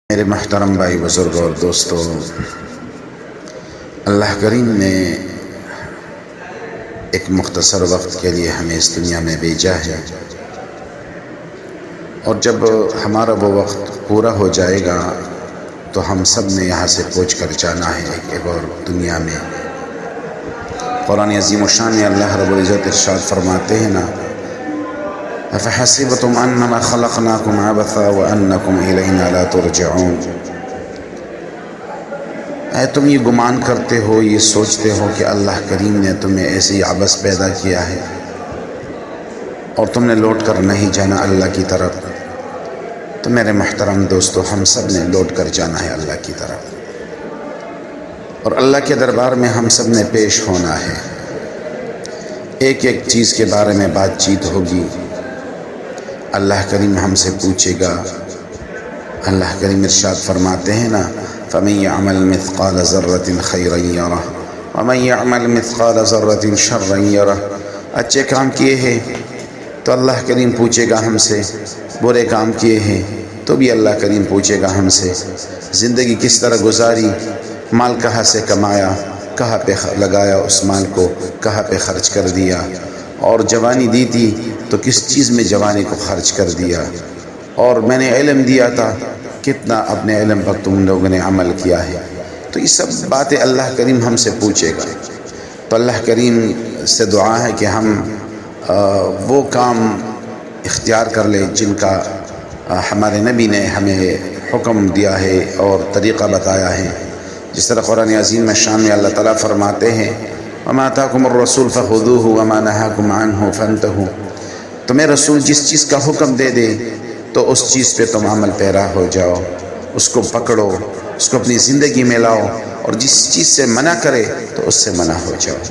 میرے محترم بھائی بزرگ اور دوستو، اللہ کریم نے ایک مختصر وقت کے لیے ہمیں اس دنیا میں بھیجا ہے، اور جب ہمارا وہ وقت پورا ہو جائے گا تو ہم سب نے یہاں سے کوچ کر جانا ہے ایک اور دنیا میں۔ قرآن عظیم الشان میں اللہ رب العزت ارشاد فرماتے ہیں نا، أَفَحَسِبْتُمْ أَنَّمَا خَلَقْنَاكُمْ عَبَثًا وَأَنَّكُمْ إِلَيْنَا لَا تُرْجَعُونَ۔ اے تم یہ گمان کرتے ہو، یہ سوچتے ہو کہ اللہ کریم نے تمہیں ایسے ہی عبث پیدا کیا ہے اور تم نے لوٹ کر نہیں جانا اللہ کی طرف۔ تو میرے محترم دوستو، ہم سب نے لوٹ کر جانا ہے اللہ کی طرف، اور اللہ کے دربار میں ہم سب نے پیش ہونا ہے۔ ایک ایک چیز کے بارے میں بات چیت ہوگی، اللہ کریم ہم سے پوچھے گا۔ اللہ کریم ارشاد فرماتے ہیں نا، فَمَن يَعْمَلْ مِثْقَالَ ذَرَّةٍ خَيْرًا يَرَهُ وَمَن يَعْمَلْ مِثْقَالَ ذَرَّةٍ شَرًّا يَرَهُ۔ اچھے کام کیے ہیں تو اللہ کریم پوچھے گا ہم سے، برے کام کیے ہیں تو بھی اللہ کریم پوچھے گا ہم سے۔ زندگی کس طرح گزاری، مال کہاں سے کمایا، کہاں پہ لگایا، اس مال کو کہاں پہ خرچ کر دیا، اور جوانی دی تھی تو کس چیز میں جوانی کو خرچ کر دیا، اور میں نے علم دیا تھا کتنا اپنے علم پر تم لوگوں نے عمل کیا ہے۔ تو یہ سب باتیں اللہ کریم ہم سے پوچھے گا۔ تو اللہ کریم سے دعا ہے کہ ہم وہ کام اختیار کر لیں جن کا ہمارے نبی نے ہمیں حکم دیا ہے اور طریقہ بتایا ہے۔ جس طرح قرآن عظیم میں شان میں اللہ تعالیٰ فرماتے ہیں، وَمَا آتَاكُمُ الرَّسُولُ فَخُذُوهُ وَمَا نَهَاكُمْ عَنْهُ فَانْتَهُوا۔ تمہیں رسول جس چیز کا حکم دے دے تو اس چیز پہ تم عمل پیرا ہو جاؤ، اس کو پکڑو، اس کو اپنی زندگی میں لاؤ، اور جس چیز سے منع کرے تو اس سے منع ہو جاؤ۔